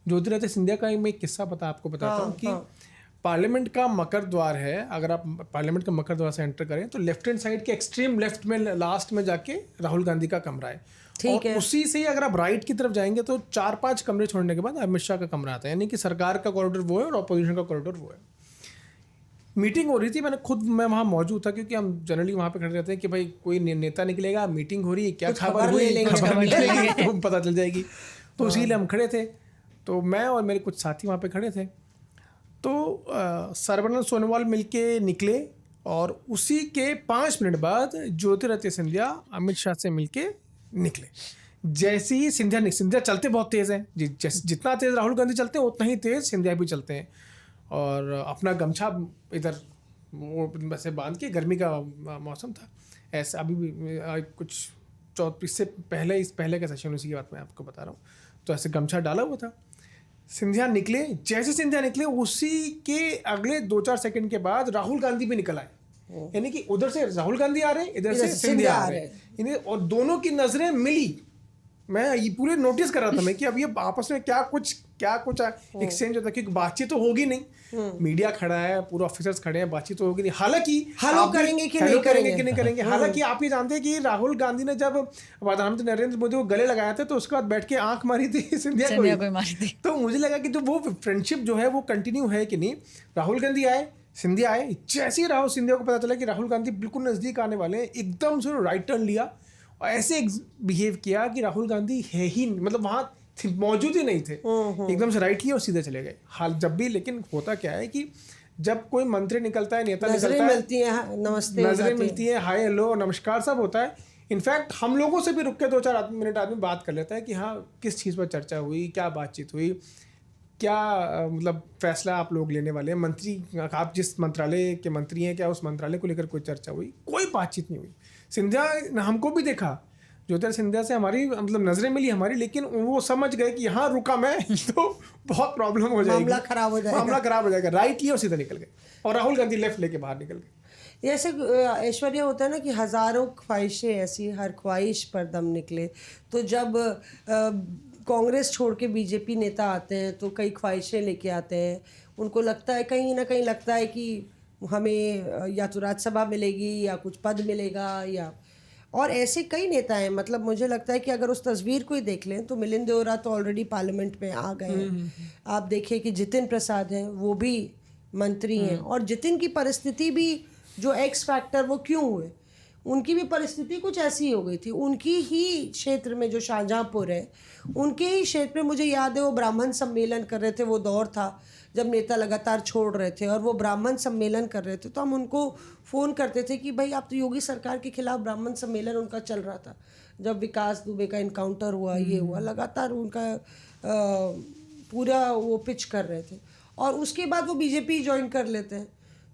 ज्योतिरादित्य सिंधिया का मैं एक किस्सा आपको बताता हूँ कि पार्लियामेंट का मकर द्वार है, अगर आप पार्लियामेंट का मकर द्वार से एंटर करें तो लेफ्ट हैंड साइड के एक्सट्रीम लेफ्ट में लास्ट में जाके राहुल गांधी का कमरा है, और उसी से ही अगर आप राइट की तरफ जाएंगे तो 4-5 कमरे छोड़ने के बाद अमित शाह का कमरा आता है, यानी कि सरकार का कॉरिडोर वो है और अपोजिशन का कॉरिडोर वो है। मीटिंग हो रही थी, मैं वहाँ मौजूद था क्योंकि हम जनरली वहाँ पे खड़े रहते हैं कि भाई कोई नेता निकलेगा, मीटिंग हो रही है, क्या खबर हुई, खबर मिलेगी तो पता चल जाएगी, तो इसीलिए हम खड़े थे। तो मैं और मेरे कुछ साथी वहाँ पे खड़े थे, तो सर्बानंद सोनोवाल मिलके निकले और उसी के 5 मिनट बाद ज्योतिरादित्य सिंधिया अमित शाह से मिलके निकले। जैसे ही सिंधिया चलते बहुत तेज़ हैं, जितना तेज़ राहुल गांधी चलते हैं उतना ही तेज़ सिंधिया भी चलते हैं, और अपना गमछा इधर वैसे बांध के, गर्मी का मौसम था ऐसा, अभी भी कुछ 34 से पहले का सेशन, उसी की बात मैं आपको बता रहा हूँ, तो ऐसे गमछा डाला हुआ था। सिंधिया निकले, जैसे सिंधिया निकले उसी के अगले 2-4 सेकंड के बाद राहुल गांधी भी निकल आए, यानी कि उधर से राहुल गांधी आ रहे हैं, इधर से सिंधिया आ रहे हैं, और दोनों की नजरें मिली। मैं ये पूरे नोटिस कर रहा था मैं कि अब ये आपस में क्या कुछ एक्सचेंज होता है, क्योंकि बातचीत तो होगी नहीं, मीडिया खड़ा है, पूरे ऑफिसर्स खड़े हैं, बातचीत तो होगी नहीं। हालांकि हेलो करेंगे कि नहीं करेंगे। हालांकि आप ये जानते हैं कि राहुल गांधी ने जब प्रधानमंत्री नरेंद्र मोदी को गले लगाया था तो उसके बाद बैठ के आंख मारी थी सिंधिया को मारी थी। तो मुझे लगा कि जो वो फ्रेंडशिप जो है वो कंटिन्यू है कि नहीं। राहुल गांधी आए, सिंधिया आए, जैसे ही राहुल सिंधिया को पता चला कि राहुल गांधी बिल्कुल नजदीक आने वाले हैं, एकदम से राइट टर्न लिया और ऐसे बिहेव किया कि राहुल गांधी है ही, मतलब वहाँ मौजूद ही नहीं थे, एकदम से राइट लिया और सीधे चले गए। हाल जब भी, लेकिन होता क्या है कि जब कोई मंत्री निकलता है, नेता निकलता है, नजरें मिलती है, हाय हेलो नमस्कार सब होता है। इनफैक्ट हम लोगों से भी रुक के 2-4 मिनट आदमी बात कर लेता है कि हाँ किस चीज़ पर चर्चा हुई, क्या बातचीत हुई, क्या मतलब फैसला आप लोग लेने वाले हैं, मंत्री आप जिस मंत्रालय के मंत्री हैं क्या उस मंत्रालय को लेकर कोई चर्चा हुई, कोई बातचीत नहीं हुई। सिंधिया हमको भी देखा, ज्योतिरादित्य सिंधिया से हमारी मतलब नजरें मिली हमारी, लेकिन वो समझ गए कि यहाँ रुका मैं तो बहुत प्रॉब्लम हो जाएगी, मामला खराब हो जाएगा, राइट लिया और सीधा निकल गए, और राहुल गांधी लेफ्ट लेके बाहर निकल गए। जैसे ऐश्वर्या होता है ना कि हज़ारों ख्वाहिशें ऐसी, हर ख्वाहिश पर दम निकले। तो जब कांग्रेस छोड़ के बीजेपी नेता आते हैं तो कई ख्वाहिशें लेके आते हैं, उनको लगता है, कहीं ना कहीं लगता है कि हमें या तो राज्यसभा मिलेगी या कुछ पद मिलेगा, या और ऐसे कई नेता हैं। मतलब मुझे लगता है कि अगर उस तस्वीर को ही देख लें तो मिलिंद देओरा तो ऑलरेडी पार्लियामेंट में आ गए हैं। आप देखिए कि जितिन प्रसाद हैं, वो भी मंत्री हैं, और जितिन की परिस्थिति भी जो एक्स फैक्टर वो क्यों हुए, उनकी भी परिस्थिति कुछ ऐसी हो गई थी। उनकी ही क्षेत्र में जो शाहजहाँपुर है, उनके ही क्षेत्र में मुझे याद है वो ब्राह्मण सम्मेलन कर रहे थे, वो दौर था जब नेता लगातार छोड़ रहे थे और वो ब्राह्मण सम्मेलन कर रहे थे, तो हम उनको फ़ोन करते थे कि भाई आप तो योगी सरकार के खिलाफ ब्राह्मण सम्मेलन उनका चल रहा था, जब विकास दुबे का इनकाउंटर हुआ, ये हुआ, लगातार उनका पूरा वो पिच कर रहे थे, और उसके बाद वो बीजेपी ज्वाइन कर लेते हैं।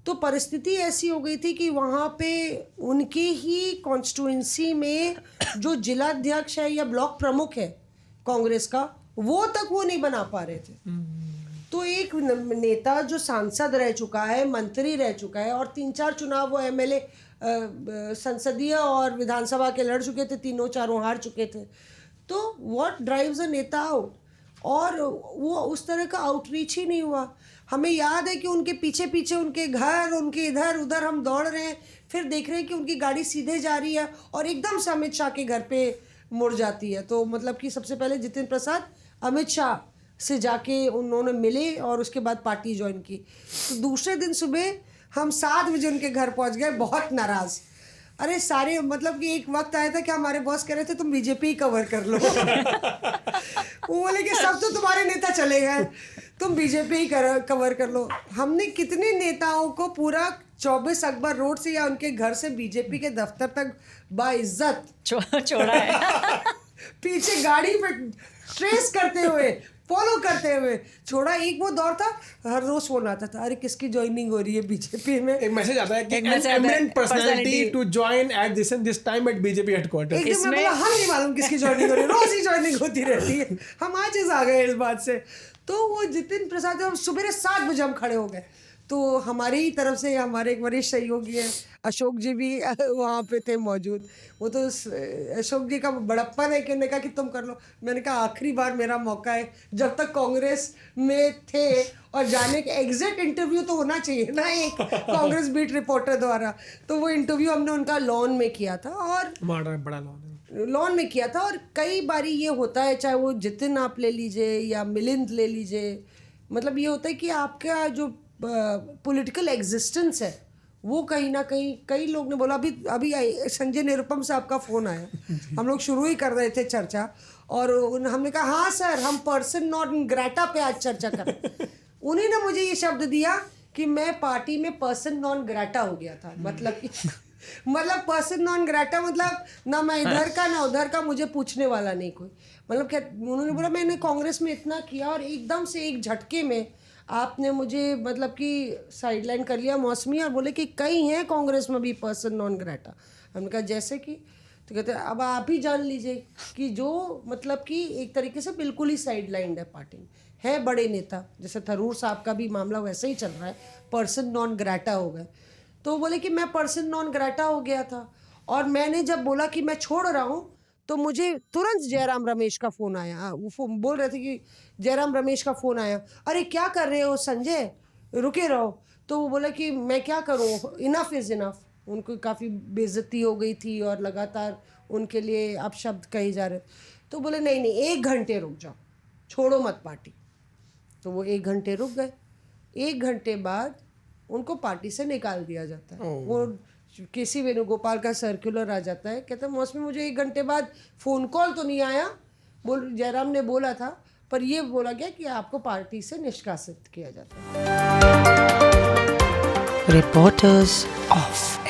तो परिस्थिति ऐसी हो गई थी कि वहाँ पे उनके ही कॉन्स्टिट्यूंसी में जो जिलाध्यक्ष है या ब्लॉक प्रमुख है कांग्रेस का, वो तक वो नहीं बना पा रहे थे। तो एक नेता जो सांसद रह चुका है, मंत्री रह चुका है, और 3-4 चुनाव वो एमएलए संसदीय और विधानसभा के लड़ चुके थे, 3-4 हार चुके थे। तो व्हाट ड्राइव्स अ नेता आउट, और वो उस तरह का आउटरीच ही नहीं हुआ। हमें याद है कि उनके पीछे पीछे उनके घर, उनके इधर उधर हम दौड़ रहे हैं, फिर देख रहे हैं कि उनकी गाड़ी सीधे जा रही है और एकदम से अमित शाह के घर पे मुड़ जाती है। तो मतलब कि सबसे पहले जितिन प्रसाद अमित शाह से जाके उन्होंने मिले और उसके बाद पार्टी ज्वाइन की। तो दूसरे दिन सुबह हम 7 बजे उनके घर पहुंच गए, बहुत नाराज़। अरे सारे, मतलब कि एक वक्त आया था कि हमारे बॉस कह रहे थे तुम बीजेपी ही कवर कर लो वो बोले कि सब तो तुम्हारे नेता चले गए, तुम बीजेपी ही कवर कर लो। हमने कितने नेताओं को पूरा 24 अकबर रोड से या उनके घर से बीजेपी के दफ्तर तक बाइज्जत छोड़ा है पीछे गाड़ी पे ट्रेस करते हुए, फॉलो करते हुए छोड़ा। एक वो दौर था, हर रोज फोन आता था, अरे किसकी ज्वाइनिंग हो रही है बीजेपी में। एक मैसेज आता है कि eminent personality to join at this time at BJP headquarter. एक दिन मैं बोला हम नहीं मालूम किसकी ज्वाइनिंग हो रही है, रोज ही ज्वाइनिंग होती रहती है। हम आज आ गए इस बात से। तो वो जितिन प्रसाद, हम सुबह 7 बजे हम खड़े हो गए, तो हमारी ही तरफ से हमारे एक वरिष्ठ सहयोगी हैं अशोक जी भी वहाँ पे थे मौजूद। वो तो अशोक जी का बड़प्पन है कि उन्होंने कहा कि तुम कर लो। मैंने कहा आखिरी बार मेरा मौका है, जब तक कांग्रेस में थे और जाने के एग्जिट इंटरव्यू तो होना चाहिए ना एक कांग्रेस बीट रिपोर्टर द्वारा। तो वो इंटरव्यू हमने उनका लॉन में किया था और बड़ा लॉन में किया था। और कई बारी ये होता है, चाहे वो जितिन आप ले लीजिए या मिलिंद ले लीजिए, मतलब ये होता है कि आपका जो पॉलिटिकल एग्जिस्टेंस है वो कहीं ना कहीं, कई लोग ने बोला अभी संजय निरुपम से आपका फ़ोन आया, हम लोग शुरू ही कर रहे थे चर्चा और हमने कहा हाँ सर हम पर्सन नॉन ग्रेटा पे आज चर्चा करें। उन्हीं ने मुझे ये शब्द दिया कि मैं पार्टी में पर्सन नॉन ग्रेटा हो गया था। मतलब पर्सन नॉन ग्रेटा मतलब ना मैं इधर का ना उधर का, मुझे पूछने वाला नहीं कोई। मतलब क्या उन्होंने बोला मैंने कांग्रेस में इतना किया और एकदम से एक झटके में आपने मुझे मतलब कि साइडलाइन कर लिया मौसमी, और बोले कि कई हैं कांग्रेस में भी पर्सन नॉन ग्रेटा। हमने कहा जैसे कि, तो कहते हैं अब आप ही जान लीजिए कि जो मतलब कि एक तरीके से बिल्कुल ही साइडलाइंड है पार्टी में, है बड़े नेता जैसे थरूर साहब का भी मामला वैसे ही चल रहा है, पर्सन नॉन ग्रेटा हो गए। तो बोले कि मैं पर्सन नॉन ग्रेटा हो गया था और मैंने जब बोला कि मैं छोड़ रहा हूँ तो मुझे तुरंत जयराम रमेश का फ़ोन आया। वो बोल रहे थे कि जयराम रमेश का फ़ोन आया, अरे क्या कर रहे हो संजय, रुके रहो। तो वो बोला कि मैं क्या करूँ, इनफ इज़ इनफ। उनको काफ़ी बेइज्जती हो गई थी और लगातार उनके लिए अपशब्द कहे जा रहे। तो बोले नहीं नहीं 1 घंटे रुक जाओ, छोड़ो मत पार्टी। तो वो 1 घंटे रुक गए। 1 घंटे बाद उनको पार्टी से निकाल दिया जाता है। वो केसी वेणुगोपाल का सर्कुलर आ जाता है, कहते हैं मौसमी मुझे 1 घंटे बाद फ़ोन कॉल तो नहीं आया, जयराम ने बोला था, पर ये बोला गया कि आपको पार्टी से निष्कासित किया जाता है। Reporters of